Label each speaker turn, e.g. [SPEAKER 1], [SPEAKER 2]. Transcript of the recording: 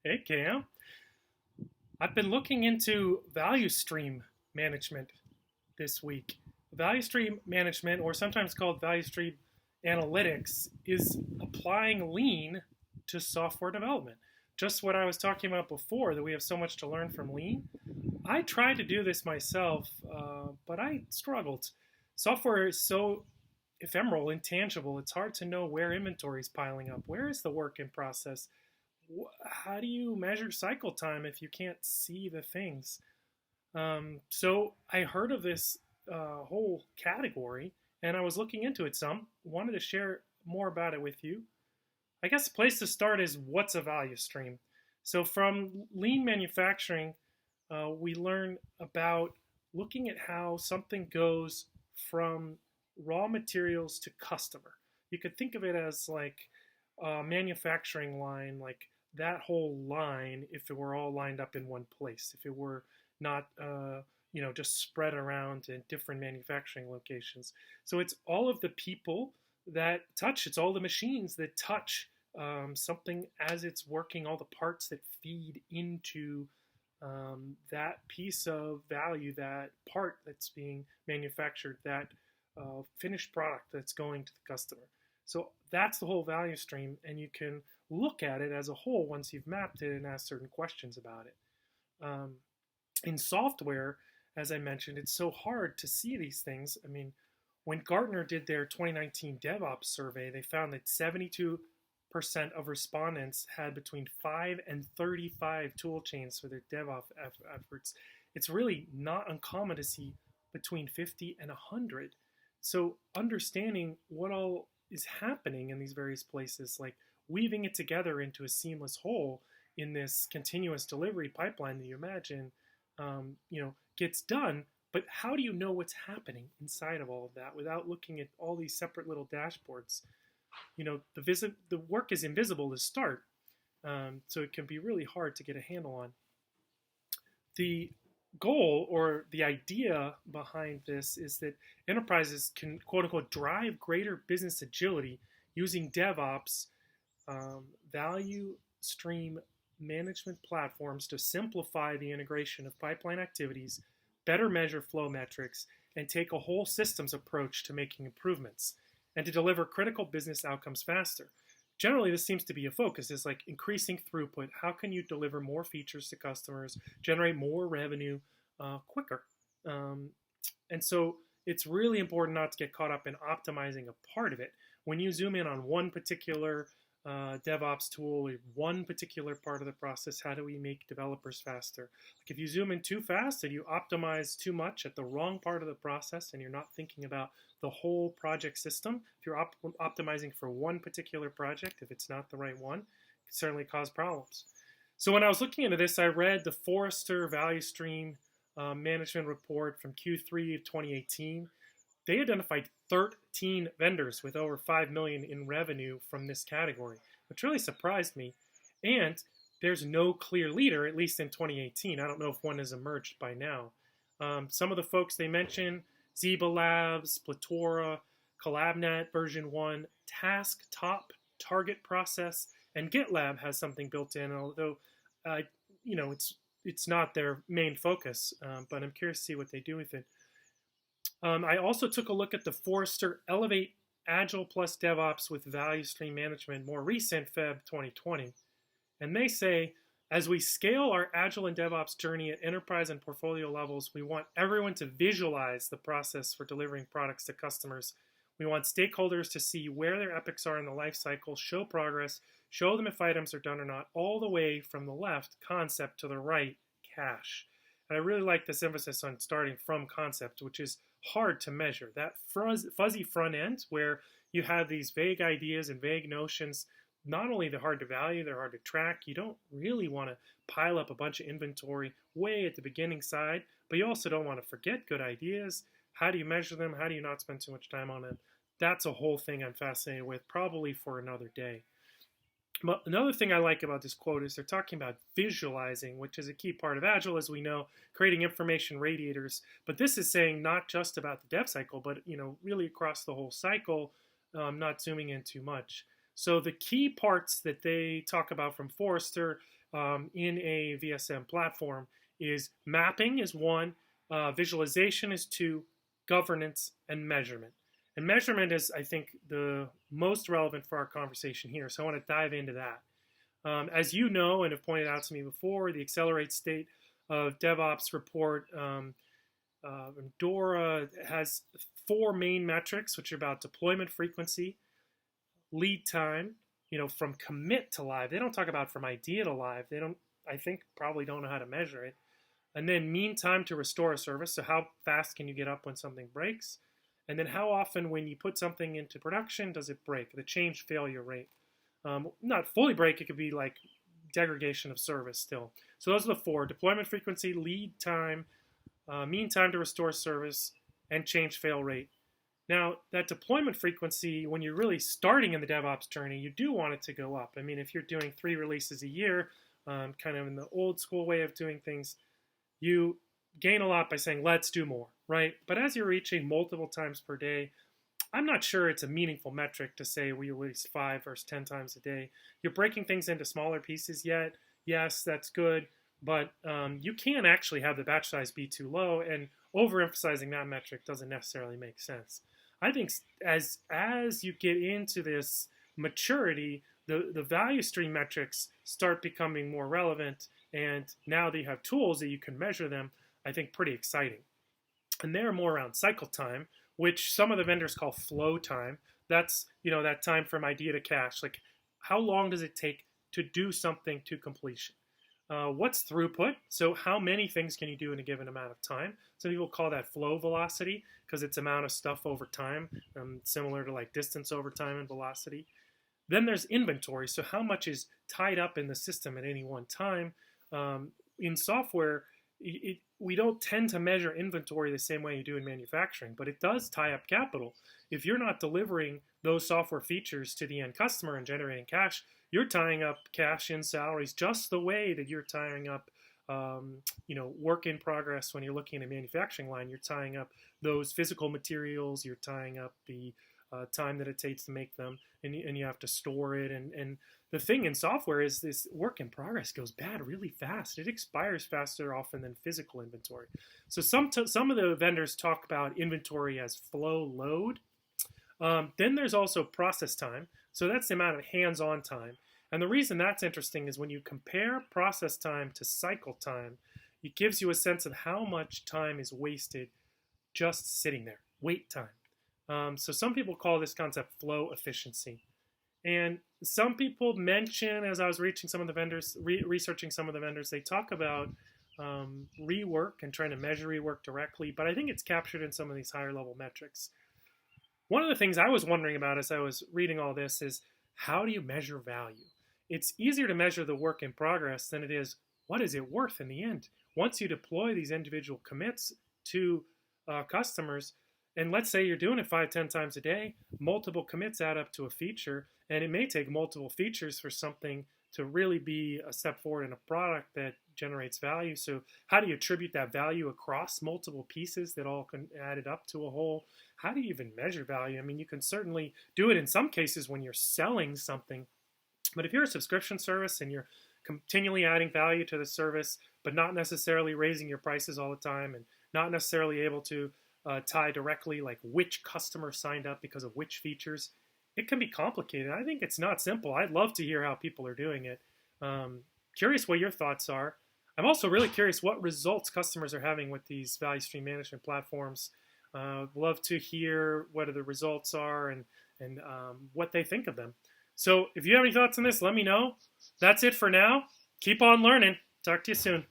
[SPEAKER 1] Hey, Cam. I've been looking into value stream management this week. Value stream management, or sometimes called value stream analytics, is applying lean to software development. Just what I was talking about before, that we have so much to learn from lean. I tried to do this myself, but I struggled. Software is so ephemeral, intangible, it's hard to know where inventory is piling up. Where is the work in process? How do you measure cycle time if you can't see the things? So I heard of this whole category and I was looking into it some. Wanted to share more about it with you. I guess the place to start is what's a value stream? So from lean manufacturing, we learn about looking at how something goes from raw materials to customer. You could think of it as like a manufacturing line, like that whole line, if it were all lined up in one place, if it were not, just spread around in different manufacturing locations. So it's all of the people that touch, it's all the machines that touch something as it's working, all the parts that feed into that piece of value, that part that's being manufactured, that finished product that's going to the customer. So that's the whole value stream, and you can look at it as a whole once you've mapped it and asked certain questions about it. In software, as I mentioned, it's so hard to see these things. I mean, when Gartner did their 2019 DevOps survey, they found that 72% of respondents had between 5 and 35 tool chains for their DevOps efforts. It's really not uncommon to see between 50 and 100. So understanding what all is happening in these various places, like weaving it together into a seamless whole in this continuous delivery pipeline that you imagine, gets done. But how do you know what's happening inside of all of that without looking at all these separate little dashboards? The work is invisible to start, so it can be really hard to get a handle on. The goal or the idea behind this is that enterprises can, quote unquote, drive greater business agility using DevOps value stream management platforms to simplify the integration of pipeline activities, better measure flow metrics, and take a whole systems approach to making improvements, and to deliver critical business outcomes faster. Generally, this seems to be a focus, is like increasing throughput. How can you deliver more features to customers, generate more revenue quicker? And so it's really important not to get caught up in optimizing a part of it. When you zoom in on one particular DevOps tool or one particular part of the process, how do we make developers faster? Like if you zoom in too fast and you optimize too much at the wrong part of the process and you're not thinking about the whole project system, if you're optimizing for one particular project, if it's not the right one, it can certainly cause problems. So when I was looking into this, I read the Forrester Value Stream Management Report from Q3 of 2018. They identified 13 vendors with over $5 million in revenue from this category, which really surprised me. And there's no clear leader, at least in 2018. I don't know if one has emerged by now. Some of the folks they mention, Zeba Labs, Platora, CollabNet version 1, Task Top, Target Process, and GitLab has something built in, although it's not their main focus, but I'm curious to see what they do with it. I also took a look at the Forrester Elevate Agile plus DevOps with Value Stream Management, more recent Feb 2020. And they say, as we scale our Agile and DevOps journey at enterprise and portfolio levels, we want everyone to visualize the process for delivering products to customers. We want stakeholders to see where their epics are in the life cycle, show progress, show them if items are done or not, all the way from the left, concept, to the right, cache. And I really like this emphasis on starting from concept, which is hard to measure. That fuzzy front end where you have these vague ideas and vague notions, not only they're hard to value, they're hard to track. You don't really want to pile up a bunch of inventory way at the beginning side, but you also don't want to forget good ideas. How do you measure them? How do you not spend too much time on them? That's a whole thing I'm fascinated with, probably for another day. But another thing I like about this quote is they're talking about visualizing, which is a key part of Agile, as we know, creating information radiators. But this is saying not just about the dev cycle, but really across the whole cycle, not zooming in too much. So the key parts that they talk about from Forrester in a VSM platform is mapping is one, visualization is two, governance and measurement. And measurement is, I think, the most relevant for our conversation here. So I want to dive into that. As you know and have pointed out to me before, the Accelerate State of DevOps report, Dora has four main metrics, which are about deployment frequency, lead time, from commit to live. They don't talk about from idea to live. They don't, I think, probably don't know how to measure it. And then mean time to restore a service. So how fast can you get up when something breaks? And then how often when you put something into production does it break? The change failure rate. Not fully break, it could be like degradation of service still. So those are the four: deployment frequency, lead time, mean time to restore service, and change fail rate. Now, that deployment frequency, when you're really starting in the DevOps journey, you do want it to go up. I mean, if you're doing 3 releases a year, kind of in the old school way of doing things, you gain a lot by saying, let's do more, right? But as you're reaching multiple times per day, I'm not sure it's a meaningful metric to say we release 5 versus 10 times a day. You're breaking things into smaller pieces yet. Yes, that's good, but you can actually have the batch size be too low, and overemphasizing that metric doesn't necessarily make sense. I think as you get into this maturity, the value stream metrics start becoming more relevant, and now that you have tools that you can measure them, I think pretty exciting. And they're more around cycle time, which some of the vendors call flow time. That's, that time from idea to cache. Like, how long does it take to do something to completion? What's throughput? So how many things can you do in a given amount of time? Some people call that flow velocity because it's amount of stuff over time, similar to like distance over time and velocity. Then there's inventory. So how much is tied up in the system at any one time? In software, we don't tend to measure inventory the same way you do in manufacturing, but it does tie up capital. If you're not delivering those software features to the end customer and generating cash, you're tying up cash in salaries just the way that you're tying up work in progress. When you're looking at a manufacturing line, you're tying up those physical materials, you're tying up the time that it takes to make them, and you have to store it. And the thing in software is this work in progress goes bad really fast. It expires faster often than physical inventory. So some of the vendors talk about inventory as flow load. Then there's also process time. So that's the amount of hands-on time. And the reason that's interesting is when you compare process time to cycle time, it gives you a sense of how much time is wasted just sitting there, wait time. So some people call this concept flow efficiency. And some people mention, as I was researching some of the vendors, they talk about rework and trying to measure rework directly, but I think it's captured in some of these higher level metrics. One of the things I was wondering about as I was reading all this is, how do you measure value? It's easier to measure the work in progress than it is what is it worth in the end. Once you deploy these individual commits to customers, and let's say you're doing it 5-10 times a day, multiple commits add up to a feature, and it may take multiple features for something to really be a step forward in a product that generates value. So how do you attribute that value across multiple pieces that all can add it up to a whole? How do you even measure value? I mean, you can certainly do it in some cases when you're selling something, but if you're a subscription service and you're continually adding value to the service, but not necessarily raising your prices all the time and not necessarily able to tie directly like which customer signed up because of which features, it can be complicated. I think it's not simple. I'd love to hear how people are doing it. Curious what your thoughts are. I'm also really curious what results customers are having with these value stream management platforms. Love to hear what the results are and what they think of them. So if you have any thoughts on this, let me know. That's it for now. Keep on learning. Talk to you soon.